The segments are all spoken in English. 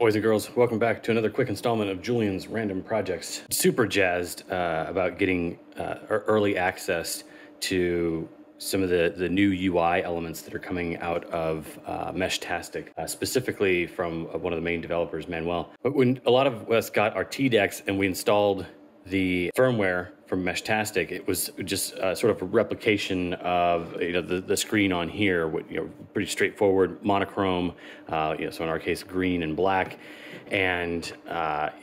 Boys and girls, welcome back to another quick installment of Julian's Random Projects. Super jazzed about getting early access to some of the new UI elements that are coming out of Meshtastic, specifically from one of the main developers, Manuel. But when a lot of us got our T-Decks and we installed the firmware from Meshtastic, it was just sort of a replication of the screen on here, with pretty straightforward monochrome, so in our case green and black, and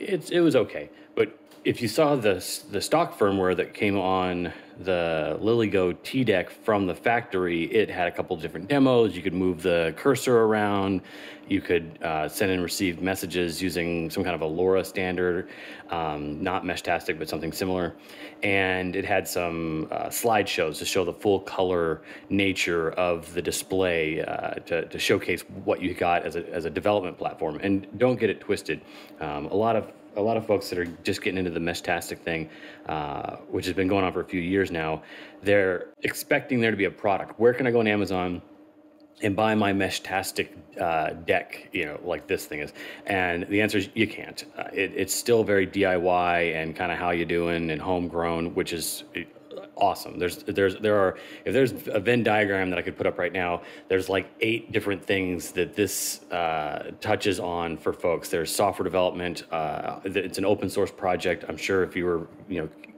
it was okay. But if you saw the stock firmware that came on the LilyGo T-Deck from the factory, it had a couple different demos. You could move the cursor around. You could send and receive messages using some kind of a LoRa standard, not Meshtastic, but something similar. And it had some slideshows to show the full color nature of the display to showcase what you got as a development platform. And don't get it twisted. A lot of folks that are just getting into the Meshtastic thing, which has been going on for a few years now, they're expecting there to be a product. Where can I go on Amazon and buy my Meshtastic deck, like this thing is? And the answer is you can't. It's still very DIY and kind of how you doing and homegrown, which is awesome. If there's a Venn diagram that I could put up right now, there's like 8 different things that this touches on for folks. There's software development. It's an open source project. I'm sure if you were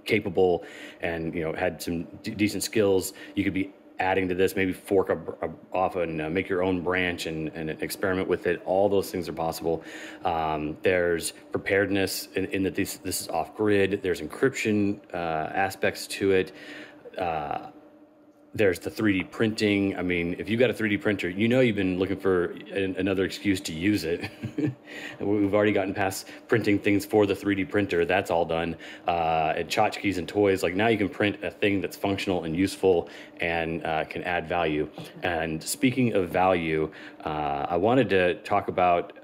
capable and had some decent skills, you could be adding to this, maybe fork off and make your own branch and experiment with it. All those things are possible. There's preparedness in that this is off grid. There's encryption aspects to it. There's the 3D printing. I mean, if you've got a 3D printer, you've been looking for another excuse to use it. We've already gotten past printing things for the 3D printer. That's all done. And tchotchkes and toys. Like, now you can print a thing that's functional and useful and can add value. And speaking of value, I wanted to talk about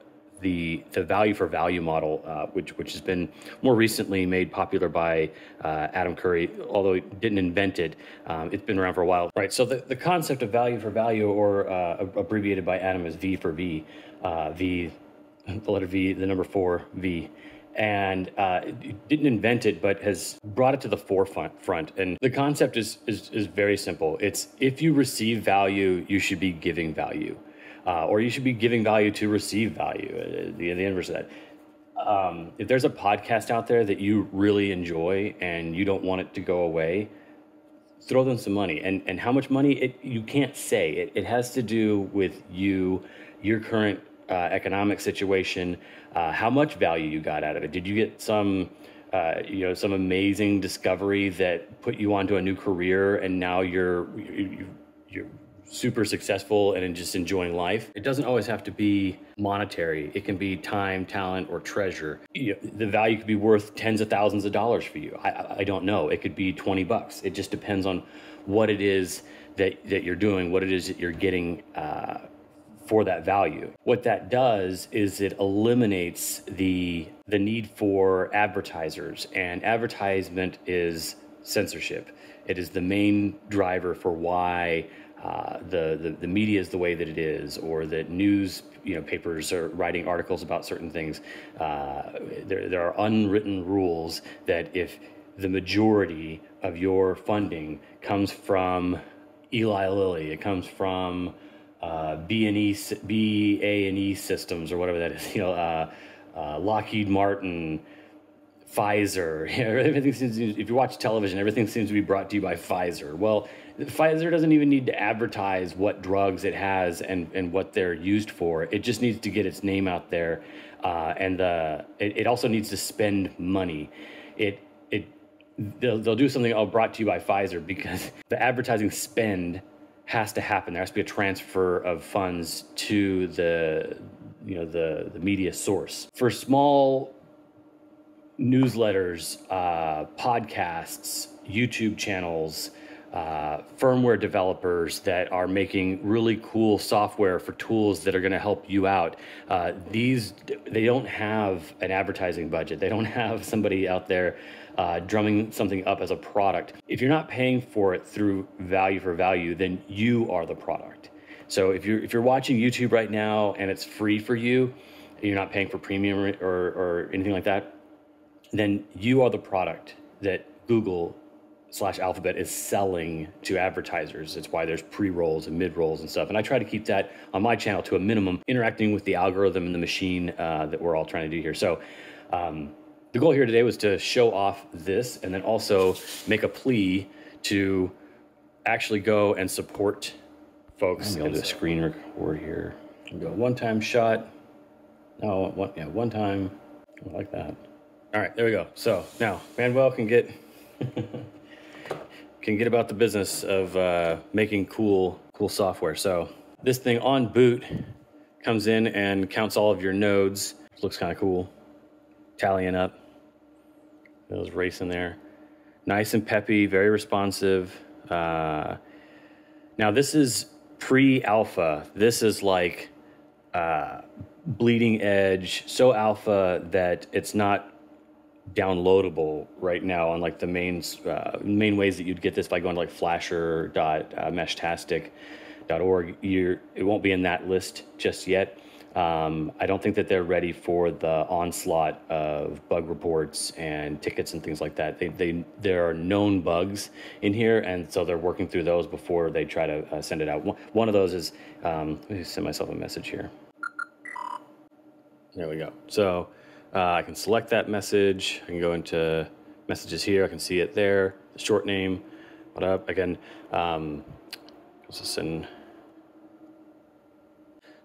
the value for value model, which has been more recently made popular by Adam Curry, although he didn't invent it. It's been around for a while. Right, so the concept of value for value, or abbreviated by Adam as V4V, V, the letter V, the number 4, V. And didn't invent it, but has brought it to the forefront. And the concept is very simple. It's, if you receive value, you should be giving value. Or you should be giving value to receive value, the inverse of that. If there's a podcast out there that you really enjoy and you don't want it to go away, throw them some money. And how much money, you can't say. It has to do with your current economic situation, how much value you got out of it. Did you get some amazing discovery that put you onto a new career and now you're super successful and just enjoying life? It doesn't always have to be monetary. It can be time, talent, or treasure. The value could be worth tens of thousands of dollars for you. I don't know. It could be $20. It just depends on what it is that you're doing, what it is that you're getting for that value. What that does is it eliminates the need for advertisers, and advertisement is censorship. It is the main driver for why the media is the way that it is, or that news papers are writing articles about certain things. There are unwritten rules that if the majority of your funding comes from Eli Lilly, it comes from B&E Systems, or whatever that is, Lockheed Martin, Pfizer, everything seems to, if you watch television, everything seems to be brought to you by Pfizer. Well, Pfizer doesn't even need to advertise what drugs it has and what they're used for. It just needs to get its name out there, and it also needs to spend money. They'll do something brought to you by Pfizer because the advertising spend has to happen. There has to be a transfer of funds to the media source. For small newsletters, podcasts, YouTube channels, firmware developers that are making really cool software for tools that are going to help you out. They don't have an advertising budget. They don't have somebody out there drumming something up as a product. If you're not paying for it through value for value, then you are the product. So if you're watching YouTube right now and it's free for you, you're not paying for premium or anything like that, then you are the product that Google/Alphabet is selling to advertisers. It's why there's pre-rolls and mid-rolls and stuff. And I try to keep that on my channel to a minimum, interacting with the algorithm and the machine that we're all trying to do here. So the goal here today was to show off this and then also make a plea to actually go and support folks. I'm going to do a screen record here. We'll go one-time shot. No, one time. I like that. All right, there we go. So now Manuel can get about the business of making cool software. So this thing on boot comes in and counts all of your nodes. Looks kind of cool. Tallying up. Those racing there. Nice and peppy, very responsive. Now this is pre-alpha. This is like bleeding edge, so alpha that it's not downloadable right now on like the main ways that you'd get this by going to like flasher.meshtastic.org. It won't be in that list just yet. I don't think that they're ready for the onslaught of bug reports and tickets and things like that. There are known bugs in here, and so they're working through those before they try to send it out. One of those is, let me send myself a message here. There we go. So I can select that message. I can go into messages here. I can see it there. The short name. What up? Again, send.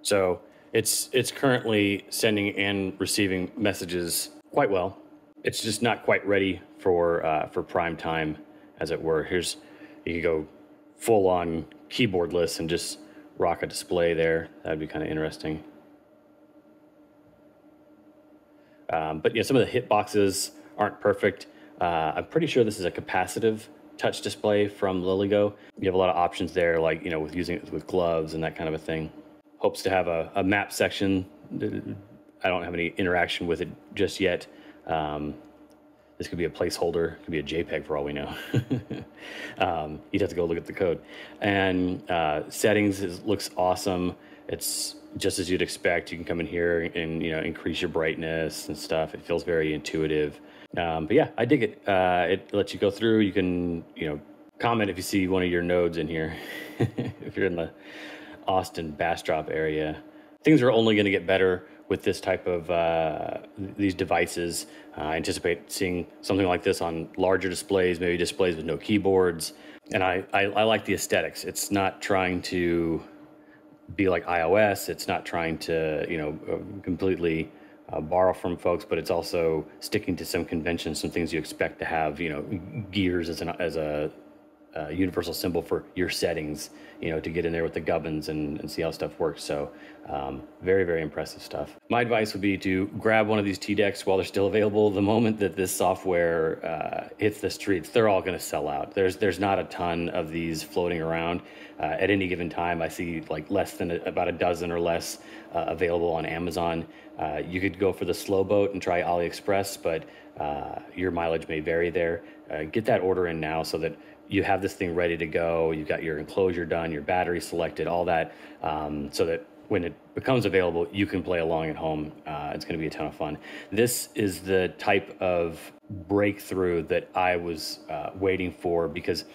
So it's currently sending and receiving messages quite well. It's just not quite ready for prime time, as it were. You can go full on keyboardless and just rock a display there. That'd be kind of interesting. But yeah, some of the hitboxes aren't perfect. I'm pretty sure this is a capacitive touch display from Liligo. You have a lot of options there, like, with using it with gloves and that kind of a thing. Hopes to have a map section. I don't have any interaction with it just yet. This could be a placeholder. It could be a JPEG for all we know. You'd have to go look at the code. And settings looks awesome. It's just as you'd expect. You can come in here and increase your brightness and stuff. It feels very intuitive. But yeah, I dig it. It lets you go through. You can comment if you see one of your nodes in here. If you're in the Austin Bastrop area, things are only going to get better with this type of these devices. I anticipate seeing something like this on larger displays, maybe displays with no keyboards. And I like the aesthetics. It's not trying to be like iOS. It's not trying to completely borrow from folks, but it's also sticking to some conventions, some things you expect to have. Gears as a universal symbol for your settings, to get in there with the gubbins and see how stuff works. So very, very impressive stuff. My advice would be to grab one of these T-Decks while they're still available. The moment that this software hits the streets, they're all going to sell out. There's not a ton of these floating around. At any given time, I see like less than about a dozen or less available on Amazon. You could go for the slow boat and try AliExpress, but your mileage may vary there. Get that order in now so that you have this thing ready to go. You've got your enclosure done, your battery selected, all that, so that when it becomes available, you can play along at home. It's going to be a ton of fun. This is the type of breakthrough that I was waiting for, because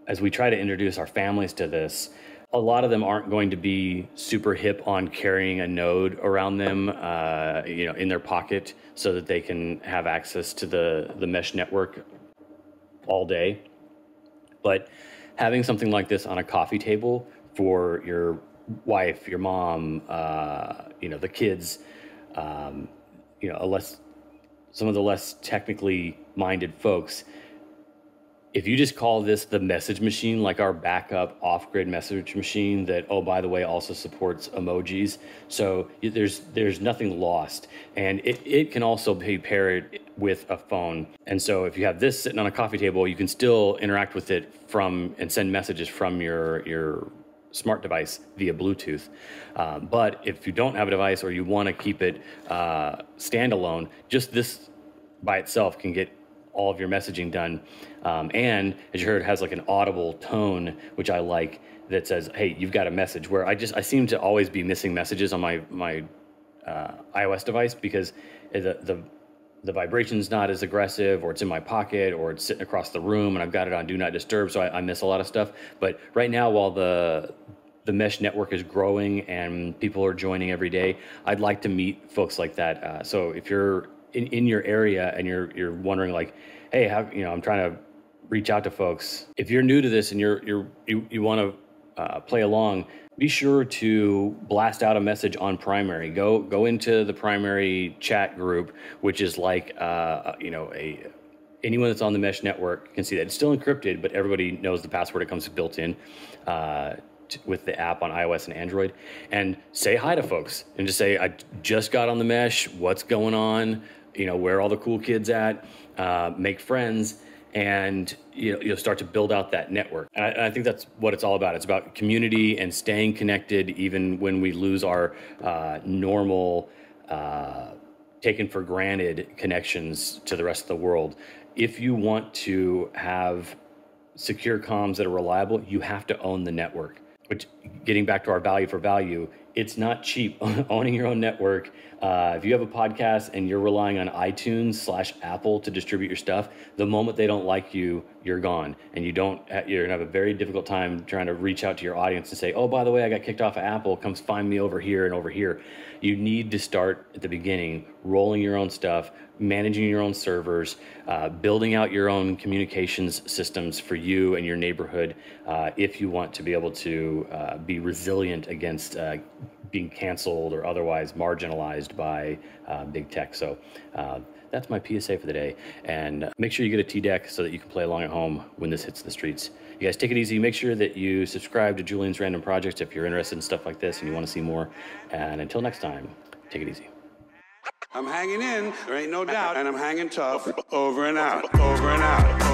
as we try to introduce our families to this, a lot of them aren't going to be super hip on carrying a node around them, in their pocket, so that they can have access to the mesh network all day. But having something like this on a coffee table for your wife, your mom, the kids, some of the less technically minded folks, if you just call this the message machine, like our backup off-grid message machine that, oh, by the way, also supports emojis. So there's nothing lost. And it can also be paired with a phone. And so if you have this sitting on a coffee table, you can still interact with it and send messages from your smart device via Bluetooth. But if you don't have a device or you want to keep it standalone, just this by itself can get all of your messaging done. And as you heard, it has like an audible tone, which I like, that says, hey, you've got a message, where I seem to always be missing messages on my iOS device, because the vibration's not as aggressive, or it's in my pocket, or it's sitting across the room and I've got it on Do Not Disturb, so I miss a lot of stuff. But right now, while the mesh network is growing and people are joining every day, I'd like to meet folks like that. So if you're in your area and you're wondering like, hey, how, I'm trying to reach out to folks. If you're new to this and you want to play along, be sure to blast out a message on Primary. Go into the Primary chat group, which is like anyone that's on the mesh network can see that. It's still encrypted, but everybody knows the password. It comes built in with the app on iOS and Android. And say hi to folks and just say, I just got on the mesh. What's going on? Where are all the cool kids at? Make friends. And you'll start to build out that network. And I think that's what it's all about. It's about community and staying connected even when we lose our normal, taken for granted connections to the rest of the world. If you want to have secure comms that are reliable, you have to own the network. Which, getting back to our value for value, it's not cheap owning your own network. If you have a podcast and you're relying on iTunes/Apple to distribute your stuff, the moment they don't like you, you're gone. And you're gonna have a very difficult time trying to reach out to your audience and say, oh, by the way, I got kicked off of Apple, come find me over here and over here. You need to start at the beginning, rolling your own stuff, managing your own servers, building out your own communications systems for you and your neighborhood, if you want to be able to be resilient against being canceled or otherwise marginalized by big tech. So that's my PSA for the day. And make sure you get a T-Deck so that you can play along at home when this hits the streets. You guys take it easy. Make sure that you subscribe to Julian's Random Projects if you're interested in stuff like this and you want to see more. And until next time, take it easy. I'm hanging in, there ain't no doubt, and I'm hanging tough. Over and out, over and out.